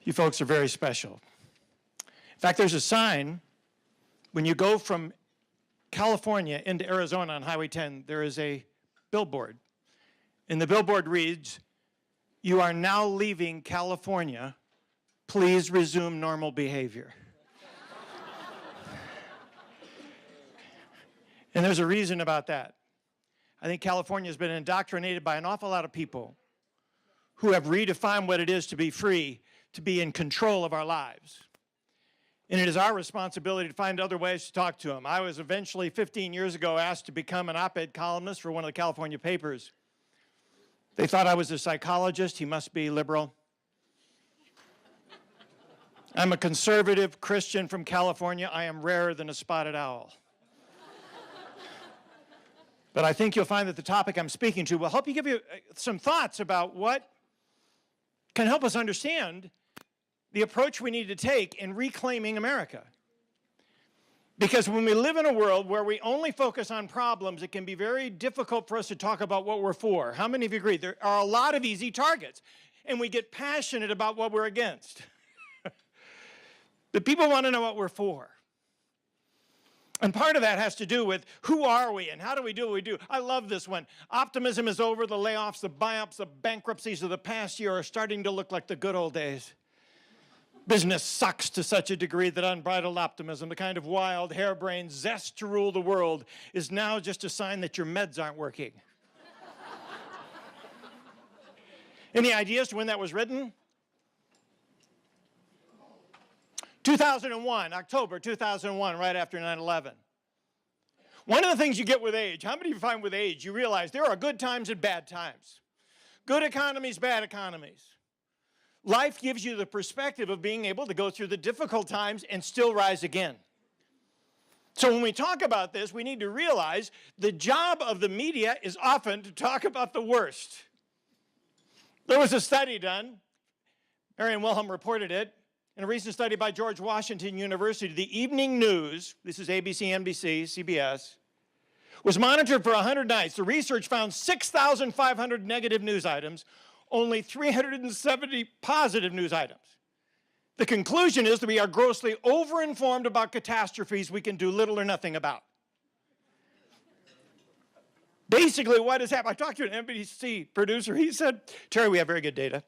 You folks are very special. In fact, there's a sign when you go from California into Arizona on Highway 10, there is a billboard. And the billboard reads, "You are now leaving California. Please resume normal behavior." And there's a reason about that. I think California has been indoctrinated by an awful lot of people who have redefined what it is to be free, to be in control of our lives. And it is our responsibility to find other ways to talk to them. I was eventually, 15 years ago, asked to become an op-ed columnist for one of the California papers. They thought I was a psychologist. He must be liberal. I'm a conservative Christian from California. I am rarer than a spotted owl. But I think you'll find that the topic I'm speaking to will help you give you some thoughts about what can help us understand the approach we need to take in reclaiming America. Because when we live in a world where we only focus on problems, it can be very difficult for us to talk about what we're for. How many of you agree? There are a lot of easy targets, and we get passionate about what we're against. But people want to know what we're for. And part of that has to do with who are we and how do we do what we do. I love this one. Optimism is over. The layoffs, the buyouts, the bankruptcies of the past year are starting to look like the good old days. Business sucks to such a degree that unbridled optimism, the kind of wild, harebrained zest to rule the world, is now just a sign that your meds aren't working. Any ideas to when that was written? 2001, October 2001, right after 9/11. One of the things you get with age, how many of you find with age, you realize there are good times and bad times. Good economies, bad economies. Life gives you the perspective of being able to go through the difficult times and still rise again. So when we talk about this, we need to realize the job of the media is often to talk about the worst. There was a study done, Marion Wilhelm reported it, in a recent study by George Washington University. The evening news, this is ABC, NBC, CBS, was monitored for 100 nights. The research found 6,500 negative news items, only 370 positive news items. The conclusion is that we are grossly overinformed about catastrophes we can do little or nothing about. Basically, what has happened, I talked to an NBC producer. He said, "Terry, we have very good data.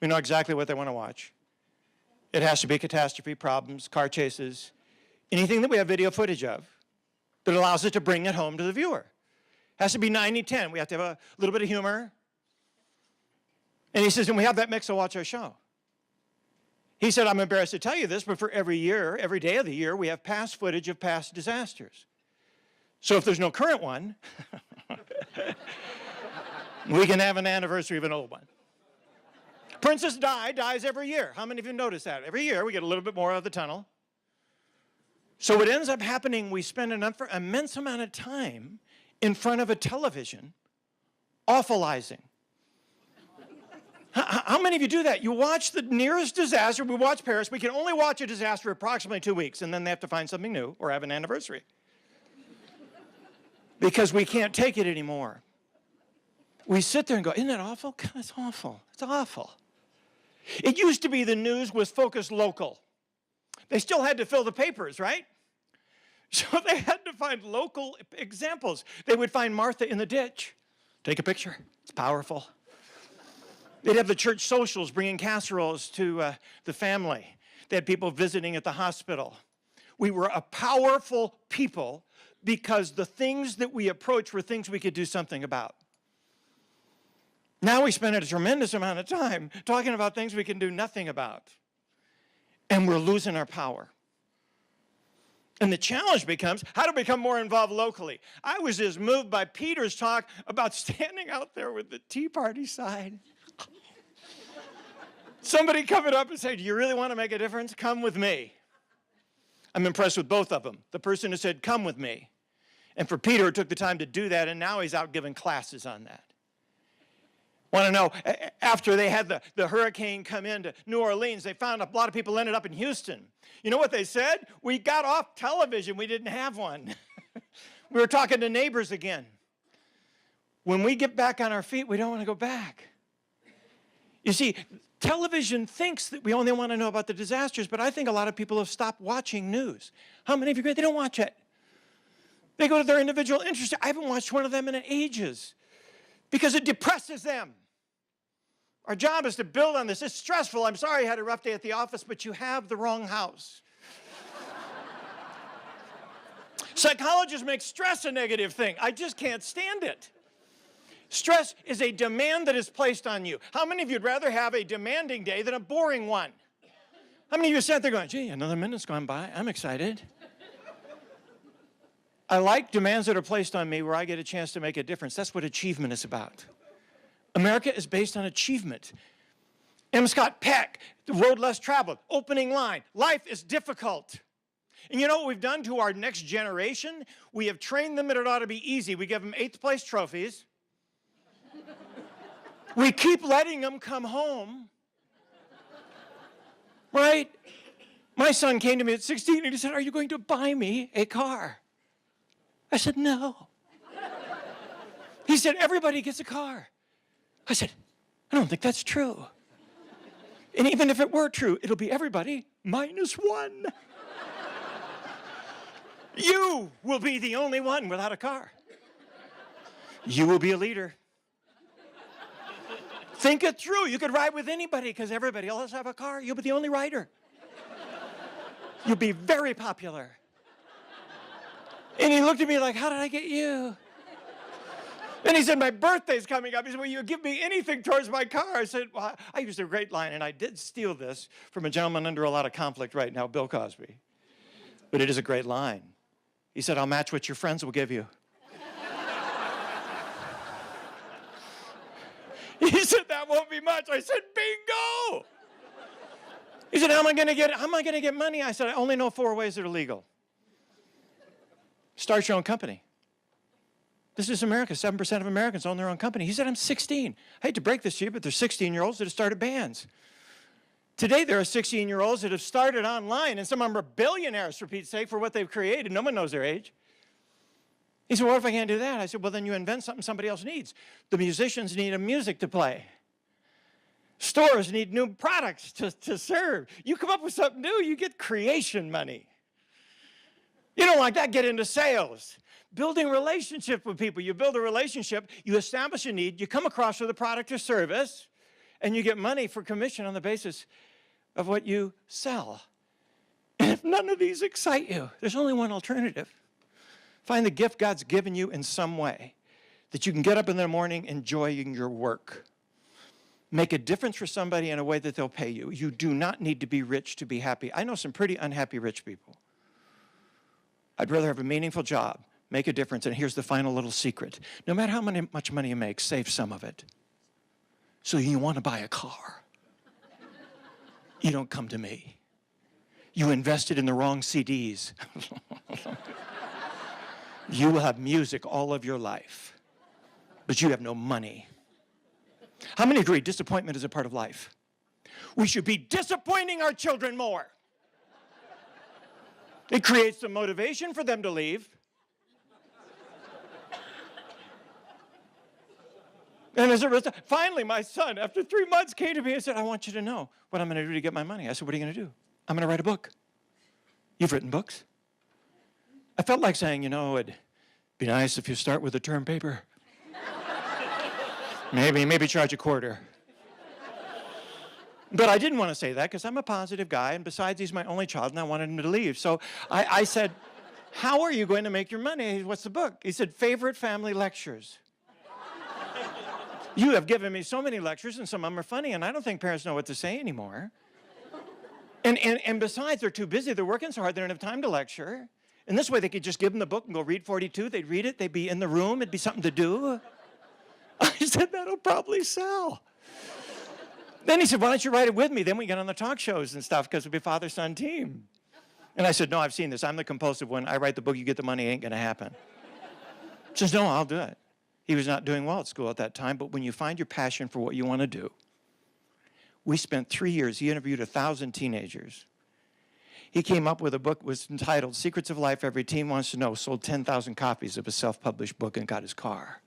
We know exactly what they want to watch. It has to be catastrophe, problems, car chases, anything that we have video footage of that allows us to bring it home to the viewer. It has to be 90-10. We have to have a little bit of humor." And he says, "And we have that mix, so watch our show." He said, "I'm embarrassed to tell you this, but for every year, every day of the year, we have past footage of past disasters. So if there's no current one, we can have an anniversary of an old one." Princess Di dies every year. How many of you notice that? Every year, we get a little bit more out of the tunnel. So what ends up happening, we spend an immense amount of time in front of a television awfulizing. How many of you do that? You watch the nearest disaster. We watch Paris. We can only watch a disaster approximately 2 weeks, and then they have to find something new or have an anniversary. Because we can't take it anymore. We sit there and go, "Isn't that awful? God, it's awful. It's awful." It used to be the news was focused local. They still had to fill the papers, right? So they had to find local examples. They would find Martha in the ditch. Take a picture. It's powerful. They'd have the church socials bringing casseroles to the family. They had people visiting at the hospital. We were a powerful people because the things that we approached were things we could do something about. Now we spend a tremendous amount of time talking about things we can do nothing about. And we're losing our power. And the challenge becomes, how to become more involved locally. I was just moved by Peter's talk about standing out there with the Tea Party sign. Somebody coming up and saying, "Do you really want to make a difference? Come with me." I'm impressed with both of them. The person who said, "Come with me." And for Peter, it took the time to do that, and now he's out giving classes on that. Want to know, after they had the hurricane come into New Orleans, they found a lot of people ended up in Houston. You know what they said? "We got off television. We didn't have one." We were talking to neighbors again. When we get back on our feet, we don't want to go back. You see, Television thinks that we only want to know about the disasters, but I think a lot of people have stopped watching news. How many of you agree? They don't watch it. They go to their individual interests. I haven't watched one of them in ages because it depresses them. Our job is to build on this. It's stressful. I'm sorry you had a rough day at the office, but you have the wrong house. Psychologists make stress a negative thing. I just can't stand it. Stress is a demand that is placed on you. How many of you would rather have a demanding day than a boring one? How many of you sat there going, gee, another minute's gone by. I'm excited. I like demands that are placed on me where I get a chance to make a difference. That's what achievement is about. America is based on achievement. M. Scott Peck, The Road Less Traveled, opening line, life is difficult. And you know what we've done to our next generation? We have trained them that it ought to be easy. We give them 8th place trophies. We keep letting them come home. Right? My son came to me at 16 and he said, are you going to buy me a car? I said, no. He said, everybody gets a car. I said, I don't think that's true. And even if it were true, it'll be everybody minus one. You will be the only one without a car. You will be a leader. Think it through. You could ride with anybody because everybody else have a car. You'll be the only rider. You'll be very popular. And he looked at me like, how did I get you? And he said, my birthday's coming up. He said, will you give me anything towards my car? I said, well, I used a great line, and I did steal this from a gentleman under a lot of conflict right now, Bill Cosby. But it is a great line. He said, I'll match what your friends will give you. He said, that won't be much. I said, bingo. He said, how am I going to get money? I said, I only know 4 ways that are legal. Start your own company. This is America. 7% of Americans own their own company. He said, I'm 16. I hate to break this to you, but there's 16-year-olds that have started bands. Today, there are 16-year-olds that have started online, and some of them are billionaires, for Pete's sake, for what they've created. No one knows their age. He said, well, what if I can't do that? I said, well, then you invent something somebody else needs. The musicians need a music to play. Stores need new products to serve. You come up with something new, you get creation money. You don't like that, get into sales. Building relationship with people. You build a relationship, you establish a need, you come across with a product or service, and you get money for commission on the basis of what you sell. And if none of these excite you, there's only one alternative. Find the gift God's given you in some way that you can get up in the morning enjoying your work. Make a difference for somebody in a way that they'll pay you. You do not need to be rich to be happy. I know some pretty unhappy rich people. I'd rather have a meaningful job, make a difference, and here's the final little secret. No matter how much money you make, save some of it. So you want to buy a car. You don't come to me. You invested in the wrong CDs. You will have music all of your life, but you have no money. How many agree disappointment is a part of life? We should be disappointing our children more. It creates the motivation for them to leave. And as a result, finally, my son, after 3 months, came to me and said, I want you to know what I'm going to do to get my money. I said, what are you going to do? I'm going to write a book. You've written books? I felt like saying, you know, it'd be nice if you start with a term paper. Maybe charge $0.25. But I didn't want to say that because I'm a positive guy, and besides, he's my only child, and I wanted him to leave. So I said, how are you going to make your money? What's the book? He said, Favorite Family Lectures. You have given me so many lectures, and some of them are funny, and I don't think parents know what to say anymore. And besides, they're too busy. They're working so hard, they don't have time to lecture. And this way, they could just give them the book and go read 42. They'd read it. They'd be in the room. It'd be something to do. I said, that'll probably sell. Then he said, why don't you write it with me? Then we get on the talk shows and stuff because it'll be father-son team. And I said, no, I've seen this. I'm the compulsive one. I write the book, you get the money, ain't going to happen. He says, no, I'll do it. He was not doing well at school at that time, but when you find your passion for what you want to do, we spent 3 years. He interviewed 1,000 teenagers. He came up with a book that was entitled Secrets of Life Every Teen Wants to Know, sold 10,000 copies of a self-published book, and got his car.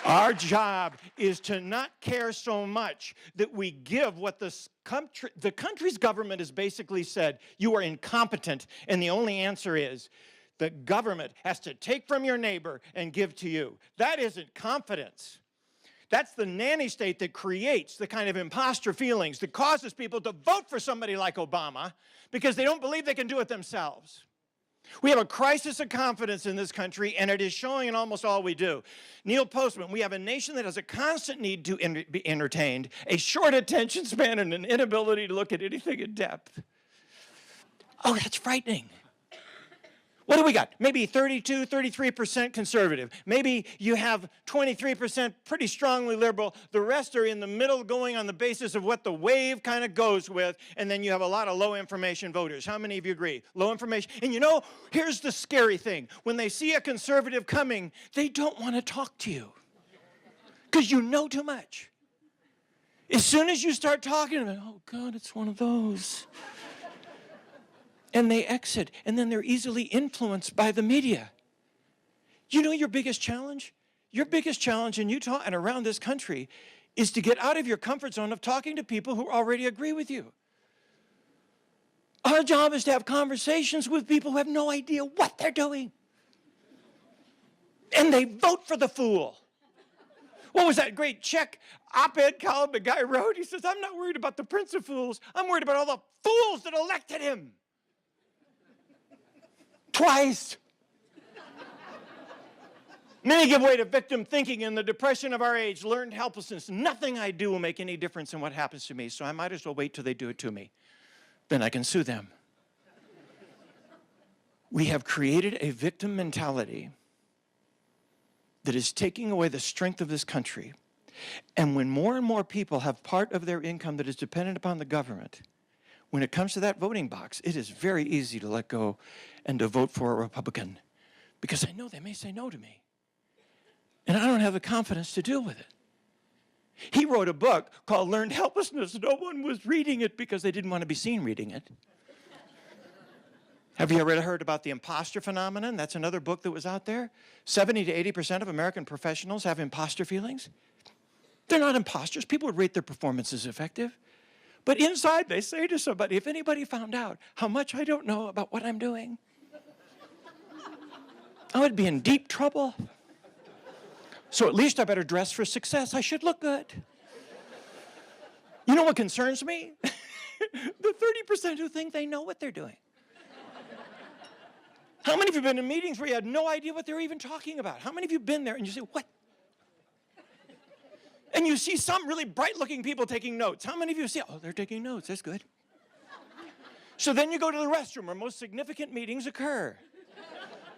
Our job is to not care so much that we give what the country's government has basically said, you are incompetent, and the only answer is the government has to take from your neighbor and give to you. That isn't confidence. That's the nanny state that creates the kind of imposter feelings that causes people to vote for somebody like Obama because they don't believe they can do it themselves. We have a crisis of confidence in this country, and it is showing in almost all we do. Neil Postman, we have a nation that has a constant need to be entertained, a short attention span, and an inability to look at anything in depth. Oh, that's frightening. What do we got? Maybe 32, 33% conservative. Maybe you have 23% pretty strongly liberal. The rest are in the middle going on the basis of what the wave kind of goes with. And then you have a lot of low information voters. How many of you agree? Low information. And you know, here's the scary thing. When they see a conservative coming, they don't want to talk to you because you know too much. As soon as you start talking to them, oh God, it's one of those. And they exit, and then they're easily influenced by the media. You know your biggest challenge? Your biggest challenge in Utah and around this country is to get out of your comfort zone of talking to people who already agree with you. Our job is to have conversations with people who have no idea what they're doing. And they vote for the fool. What was that great Czech op-ed column the guy wrote? He says, I'm not worried about the prince of fools. I'm worried about all the fools that elected him. Twice. Many give way to victim thinking in the depression of our age, learned helplessness. Nothing I do will make any difference in what happens to me, so I might as well wait till they do it to me. Then I can sue them. We have created a victim mentality that is taking away the strength of this country. And when more and more people have part of their income that is dependent upon the government, when it comes to that voting box, it is very easy to let go and to vote for a Republican because I know they may say no to me. And I don't have the confidence to deal with it. He wrote a book called Learned Helplessness. No one was reading it because they didn't want to be seen reading it. Have you ever heard about the imposter phenomenon? That's another book that was out there. 70 to 80% of American professionals have imposter feelings. They're not imposters. People would rate their performance as effective. But inside, they say to somebody, if anybody found out how much I don't know about what I'm doing, I would be in deep trouble. So at least I better dress for success. I should look good. You know what concerns me? The 30% who think they know what they're doing. How many of you have been in meetings where you had no idea what they were even talking about? How many of you have been there and you say, what? And you see some really bright-looking people taking notes. How many of you see, oh, they're taking notes, that's good. So then you go to the restroom where most significant meetings occur.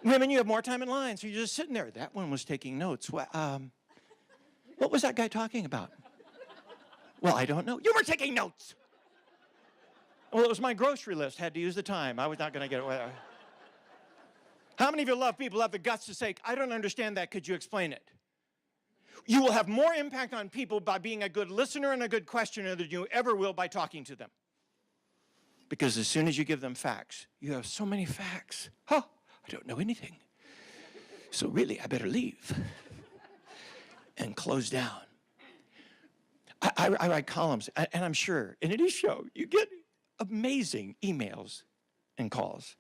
Women, you have more time in line, so you're just sitting there. That one was taking notes. What was that guy talking about? Well, I don't know. You were taking notes. Well, it was my grocery list. Had to use the time. I was not going to get it. How many of you love people who have the guts to say, I don't understand that. Could you explain it? You will have more impact on people by being a good listener and a good questioner than you ever will by talking to them. Because as soon as you give them facts, you have so many facts. Oh, I don't know anything. So really, I better leave and close down. I write columns, and I'm sure in any show, you get amazing emails and calls.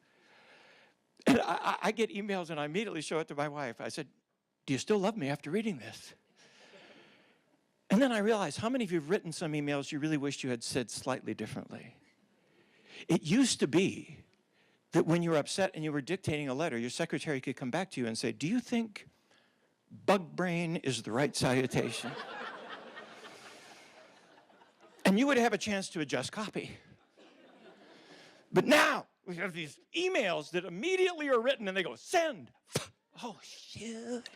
And I get emails, and I immediately show it to my wife. I said, do you still love me after reading this? And then I realized how many of you have written some emails you really wished you had said slightly differently. It used to be that when you were upset and you were dictating a letter, your secretary could come back to you and say, do you think bug brain is the right salutation? And you would have a chance to adjust copy. But now we have these emails that immediately are written and they go, send. Oh, shit.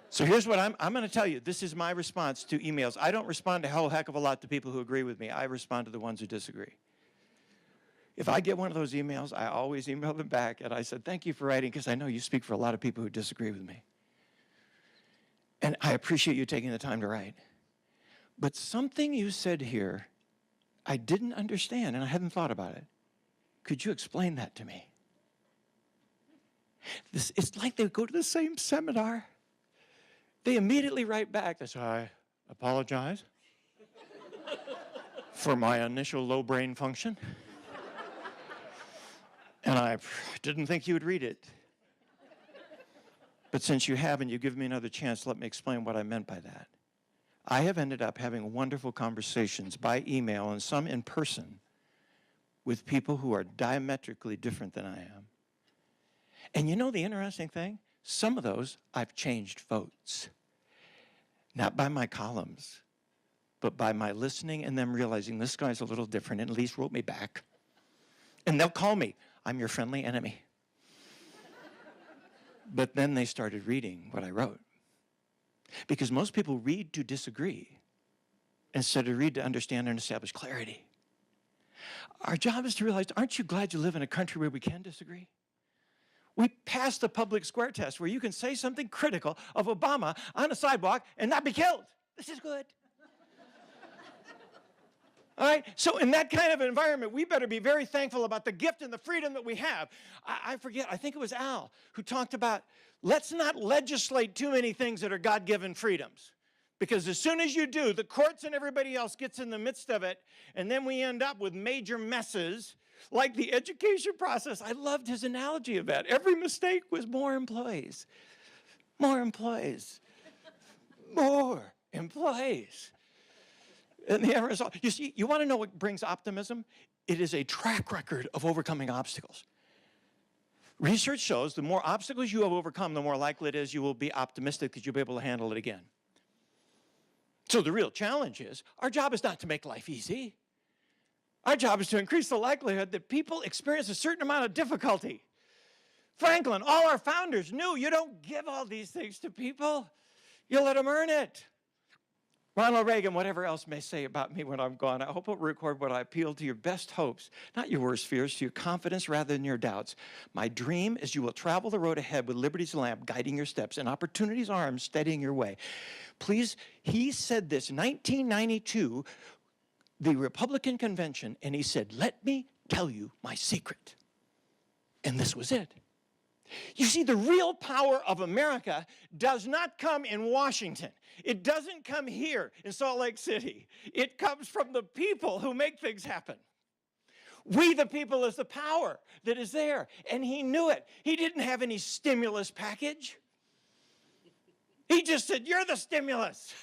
So here's what I'm going to tell you. This is my response to emails. I don't respond to a whole heck of a lot to people who agree with me. I respond to the ones who disagree. If I get one of those emails, I always email them back. And I said, thank you for writing, because I know you speak for a lot of people who disagree with me. And I appreciate you taking the time to write. But something you said here, I didn't understand, and I hadn't thought about it. Could you explain that to me? It's like they go to the same seminar. They immediately write back. They say, I apologize for my initial low brain function. And I didn't think you would read it. But since you have and you give me another chance, let me explain what I meant by that. I have ended up having wonderful conversations by email and some in person with people who are diametrically different than I am. And you know the interesting thing? Some of those I've changed votes. Not by my columns, but by my listening and them realizing this guy's a little different and at least wrote me back. And they'll call me, I'm your friendly enemy. But then they started reading what I wrote. Because most people read to disagree instead of read to understand and establish clarity. Our job is to realize, aren't you glad you live in a country where we can disagree? We passed the public square test where you can say something critical of Obama on a sidewalk and not be killed. This is good. All right, so in that kind of environment, we better be very thankful about the gift and the freedom that we have. I forget, I think it was Al who talked about, let's not legislate too many things that are God-given freedoms. Because as soon as you do, the courts and everybody else gets in the midst of it, and then we end up with major messes, like the education process. I loved his analogy of that. Every mistake was more employees. More employees. More employees. And the end result, you see, you want to know what brings optimism? It is a track record of overcoming obstacles. Research shows the more obstacles you have overcome, the more likely it is you will be optimistic that you'll be able to handle it again. So the real challenge is, our job is not to make life easy. Our job is to increase the likelihood that people experience a certain amount of difficulty. Franklin, all our founders knew you don't give all these things to people. You let them earn it. Ronald Reagan, whatever else may say about me when I'm gone, I hope it'll record what I appeal to your best hopes, not your worst fears, to your confidence rather than your doubts. My dream is you will travel the road ahead with liberty's lamp guiding your steps and opportunity's arms steadying your way. Please, he said this in 1992, the Republican convention, and he said, let me tell you my secret. And this was it. You see, the real power of America does not come in Washington. It doesn't come here in Salt Lake City. It comes from the people who make things happen. We, the people, is the power that is there. And he knew it. He didn't have any stimulus package. He just said, you're the stimulus.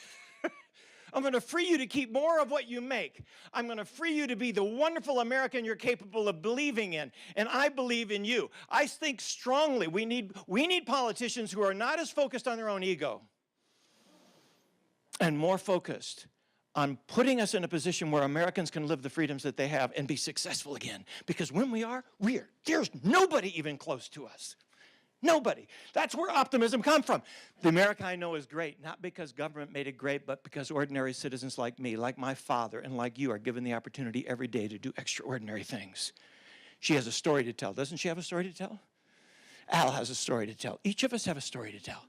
I'm going to free you to keep more of what you make. I'm going to free you to be the wonderful American you're capable of believing in. And I believe in you. I think strongly we need politicians who are not as focused on their own ego and more focused on putting us in a position where Americans can live the freedoms that they have and be successful again. Because when we are, there's nobody even close to us. Nobody. That's where optimism comes from. The America I know is great, not because government made it great, but because ordinary citizens like me, like my father, and like you are given the opportunity every day to do extraordinary things. She has a story to tell. Doesn't she have a story to tell? Al has a story to tell. Each of us have a story to tell.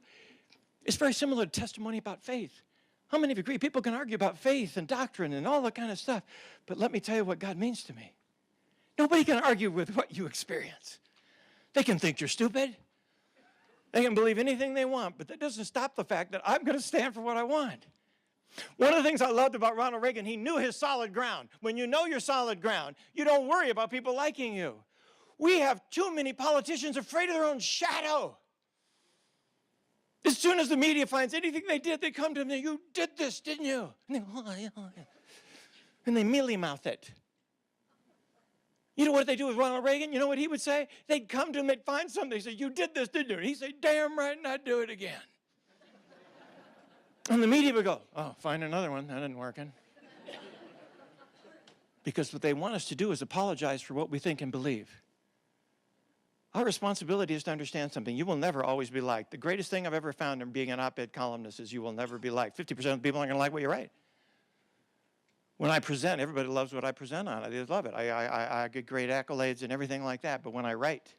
It's very similar to testimony about faith. How many of you agree? People can argue about faith and doctrine and all that kind of stuff, but let me tell you what God means to me. Nobody can argue with what you experience. They can think you're stupid. They can believe anything they want, but that doesn't stop the fact that I'm going to stand for what I want. One of the things I loved about Ronald Reagan, he knew his solid ground. When you know your solid ground, you don't worry about people liking you. We have too many politicians afraid of their own shadow. As soon as the media finds anything they did, they come to me, you did this, didn't you? And they mealy-mouth it. You know what they do with Ronald Reagan? You know what he would say? They'd come to him, they'd find something. They'd say, you did this, didn't you? And he'd say, damn right, and I'd do it again. And the media would go, oh, find another one. That isn't working. Because what they want us to do is apologize for what we think and believe. Our responsibility is to understand something. You will never always be liked. The greatest thing I've ever found in being an op-ed columnist is you will never be liked. 50% of the people aren't going to like what you write. When I present, everybody loves what I present on. They love it. I get great accolades and everything like that. But when I write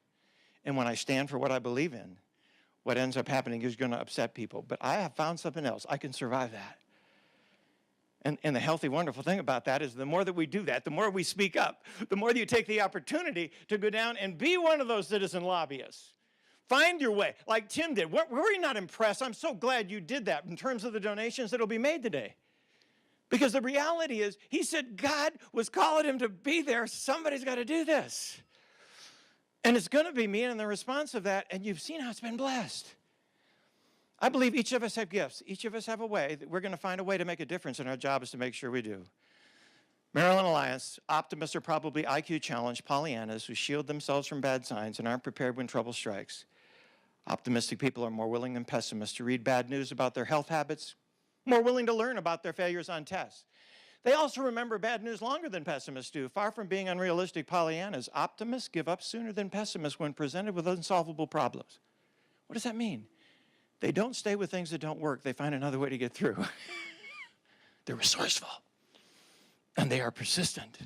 and when I stand for what I believe in, what ends up happening is going to upset people. But I have found something else. I can survive that. And the healthy, wonderful thing about that is the more that we do that, the more we speak up, the more you take the opportunity to go down and be one of those citizen lobbyists. Find your way, like Tim did. Were you not impressed? I'm so glad you did that in terms of the donations that will be made today. Because the reality is, he said God was calling him to be there. Somebody's got to do this. And it's going to be me, and the response of that, and you've seen how it's been blessed. I believe each of us have gifts. Each of us have a way that we're going to find a way to make a difference, and our job is to make sure we do. Maryland Alliance, optimists are probably IQ challenged Pollyannas who shield themselves from bad signs and aren't prepared when trouble strikes. Optimistic people are more willing than pessimists to read bad news about their health habits, more willing to learn about their failures on tests. They also remember bad news longer than pessimists do. Far from being unrealistic Pollyannas, optimists give up sooner than pessimists when presented with unsolvable problems. What does that mean? They don't stay with things that don't work. They find another way to get through. They're resourceful. And they are persistent.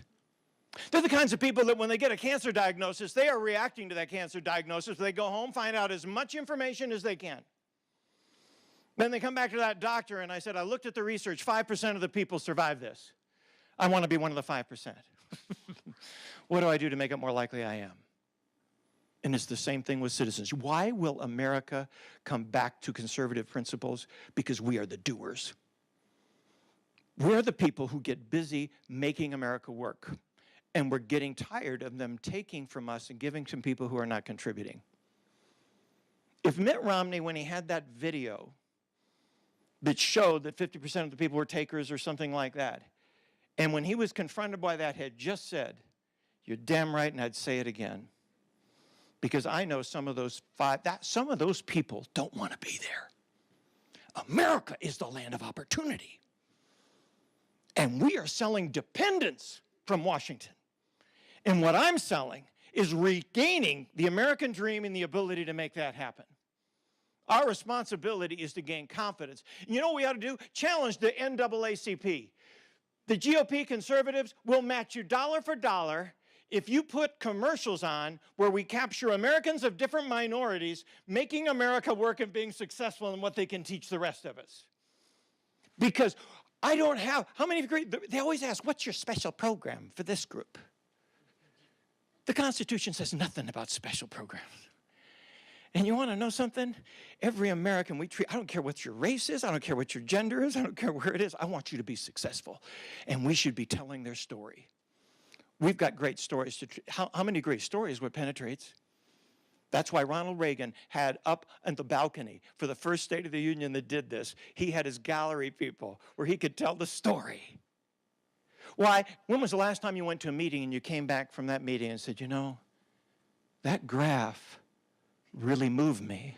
They're the kinds of people that when they get a cancer diagnosis, they are reacting to that cancer diagnosis. They go home, find out as much information as they can. Then they come back to that doctor, and I said, I looked at the research. 5% of the people survive this. I want to be one of the 5%. What do I do to make it more likely I am? And it's the same thing with citizens. Why will America come back to conservative principles? Because we are the doers. We're the people who get busy making America work. And we're getting tired of them taking from us and giving to people who are not contributing. If Mitt Romney, when he had that video that showed that 50% of the people were takers or something like that, and when he was confronted by that, had just said, you're damn right, and I'd say it again. Because I know some of those people don't want to be there. America is the land of opportunity. And we are selling dependence from Washington. And what I'm selling is regaining the American dream and the ability to make that happen. Our responsibility is to gain confidence. You know what we ought to do? Challenge the NAACP. The GOP conservatives will match you dollar for dollar if you put commercials on where we capture Americans of different minorities making America work and being successful in what they can teach the rest of us. Because I don't have, how many agree? They always ask, what's your special program for this group? The Constitution says nothing about special programs. And you want to know something? Every American we treat, I don't care what your race is, I don't care what your gender is, I don't care where it is, I want you to be successful. And we should be telling their story. We've got great stories. How many great stories what penetrates? That's why Ronald Reagan had up on the balcony for the first State of the Union that did this, he had his gallery people where he could tell the story. Why? When was the last time you went to a meeting and you came back from that meeting and said, you know, that graph really moved me.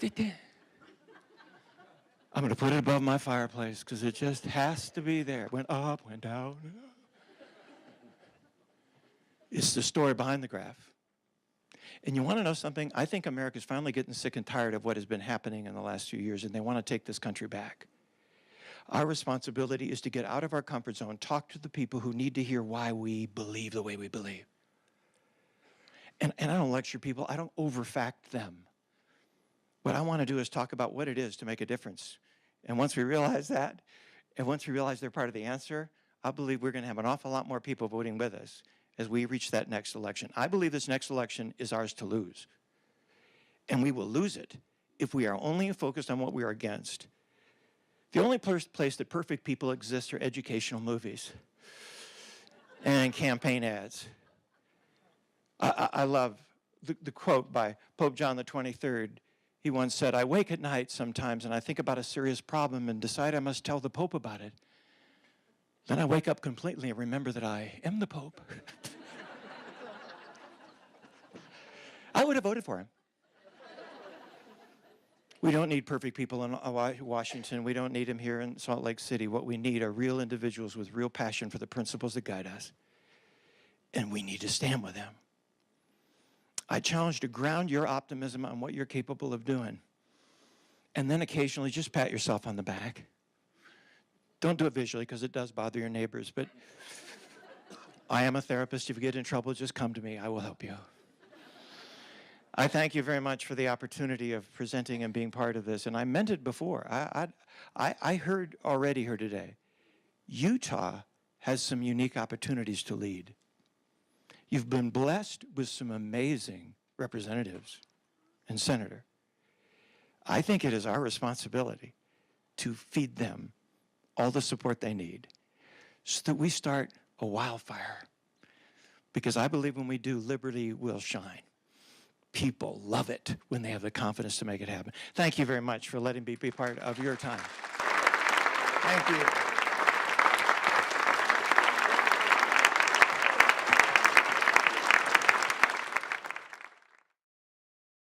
I'm going to put it above my fireplace because it just has to be there. Went up, went down. It's the story behind the graph. And you want to know something? I think America's finally getting sick and tired of what has been happening in the last few years, and they want to take this country back. Our responsibility is to get out of our comfort zone, talk to the people who need to hear why we believe the way we believe. And I don't lecture people. I don't overfact them. What I want to do is talk about what it is to make a difference. And once we realize that, and once we realize they're part of the answer, I believe we're going to have an awful lot more people voting with us as we reach that next election. I believe this next election is ours to lose. And we will lose it if we are only focused on what we are against. The only place that perfect people exist are educational movies and campaign ads. I love the quote by Pope John the 23rd. He once said, I wake at night sometimes and I think about a serious problem and decide I must tell the Pope about it. Then I wake up completely and remember that I am the Pope. I would have voted for him. We don't need perfect people in Washington. We don't need them here in Salt Lake City. What we need are real individuals with real passion for the principles that guide us. And we need to stand with them. I challenge to ground your optimism on what you're capable of doing. And then occasionally just pat yourself on the back. Don't do it visually because it does bother your neighbors, but I am a therapist. If you get in trouble, just come to me. I will help you. I thank you very much for the opportunity of presenting and being part of this, and I meant it before. I already heard today, Utah has some unique opportunities to lead. You've been blessed with some amazing representatives and senator. I think it is our responsibility to feed them all the support they need so that we start a wildfire. Because I believe when we do, liberty will shine. People love it when they have the confidence to make it happen. Thank you very much for letting me be part of your time. Thank you.